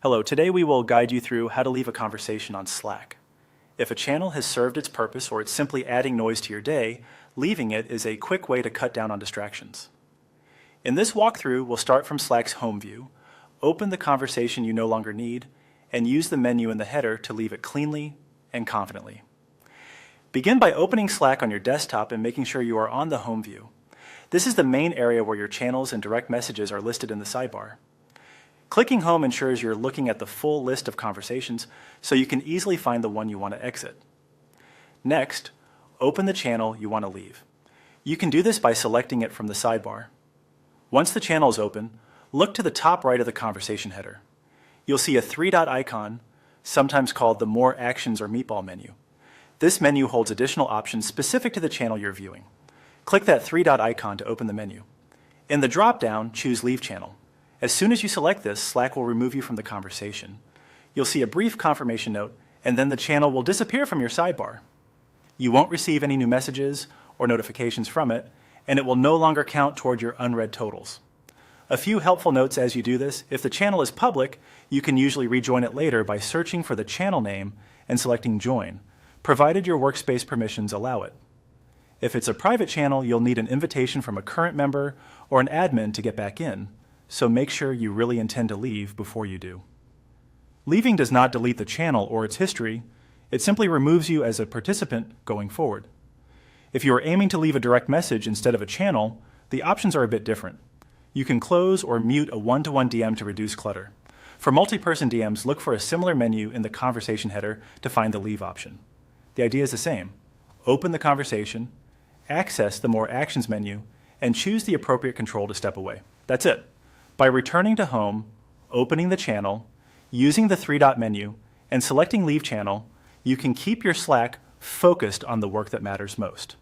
Hello, today we will guide you through how to leave a conversation on Slack. If a channel has served its purpose or it's simply adding noise to your day, leaving it is a quick way to cut down on distractions. In this walkthrough, we'll start from Slack's home view, open the conversation you no longer need, and use the menu in the header to leave it cleanly and confidently. Begin by opening Slack on your desktop and making sure you are on the home view. This is the main area where your channels and direct messages are listed in the sidebar. Clicking home ensures you're looking at the full list of conversations so you can easily find the one you want to exit. Next, open the channel you want to leave. You can do this by selecting it from the sidebar. Once the channel is open, look to the top right of the conversation header. You'll see a three-dot icon, sometimes called the More Actions or Meatball menu. This menu holds additional options specific to the channel you're viewing. Click that three-dot icon to open the menu. In the drop-down, choose Leave Channel. As soon as you select this, Slack will remove you from the conversation. You'll see a brief confirmation note, and then the channel will disappear from your sidebar. You won't receive any new messages or notifications from it, and it will no longer count toward your unread totals. A few helpful notes as you do this: if the channel is public, you can usually rejoin it later by searching for the channel name and selecting Join, provided your workspace permissions allow it. If it's a private channel, you'll need an invitation from a current member or an admin to get back in, so make sure you really intend to leave before you do. Leaving does not delete the channel or its history. It simply removes you as a participant going forward. If you are aiming to leave a direct message instead of a channel, the options are a bit different. You can close or mute a one-to-one DM to reduce clutter. For multi-person DMs, look for a similar menu in the conversation header to find the leave option. The idea is the same. Open the conversation, access the More Actions menu, and choose the appropriate control to step away. That's it. By returning to home, opening the channel, using the three-dot menu, and selecting Leave Channel, you can keep your Slack focused on the work that matters most.